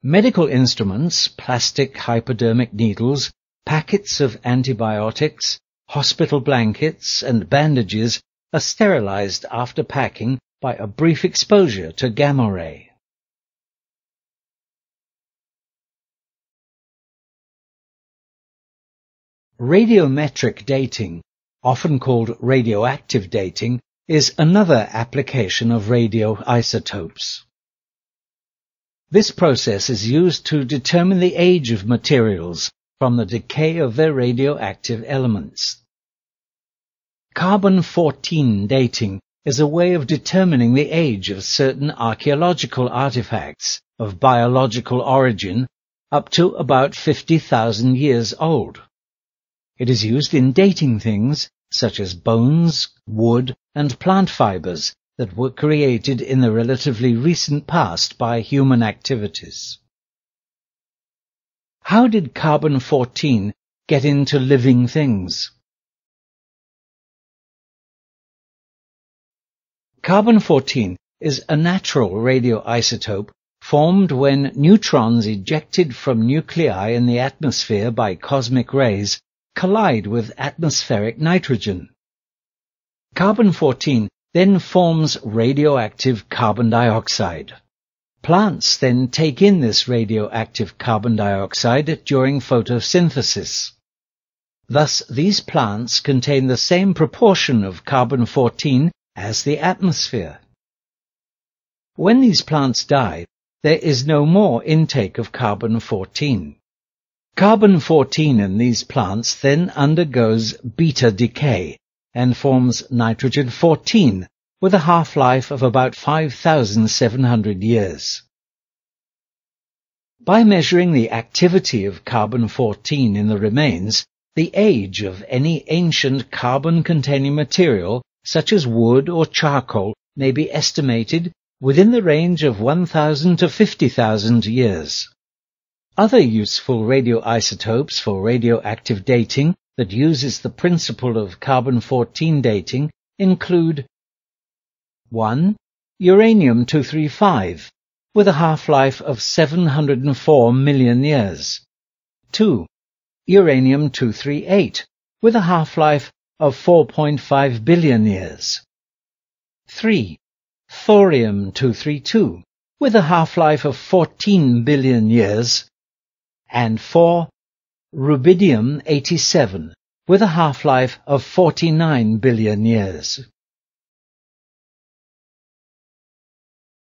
Medical instruments, plastic hypodermic needles, packets of antibiotics, hospital blankets, and bandages are sterilized after packing by a brief exposure to gamma ray. Radiometric dating, often called radioactive dating, is another application of radioisotopes. This process is used to determine the age of materials from the decay of their radioactive elements. Carbon-14 dating is a way of determining the age of certain archaeological artifacts of biological origin up to about 50,000 years old. It is used in dating things such as bones, wood, and plant fibers that were created in the relatively recent past by human activities. How did carbon-14 get into living things? Carbon-14 is a natural radioisotope formed when neutrons ejected from nuclei in the atmosphere by cosmic rays collide with atmospheric nitrogen. Carbon-14 then forms radioactive carbon dioxide. Plants then take in this radioactive carbon dioxide during photosynthesis. Thus, these plants contain the same proportion of carbon-14 as the atmosphere. When these plants die, there is no more intake of carbon-14. Carbon-14 in these plants then undergoes beta decay and forms nitrogen-14 with a half-life of about 5,700 years. By measuring the activity of carbon-14 in the remains, the age of any ancient carbon-containing material, such as wood or charcoal, may be estimated within the range of 1,000 to 50,000 years. Other useful radioisotopes for radioactive dating that uses the principle of carbon-14 dating include 1. Uranium-235, with a half-life of 704 million years. 2. Uranium-238, with a half-life of 4.5 billion years. 3. Thorium-232, with a half-life of 14 billion years. And 4. Rubidium-87, with a half-life of 49 billion years.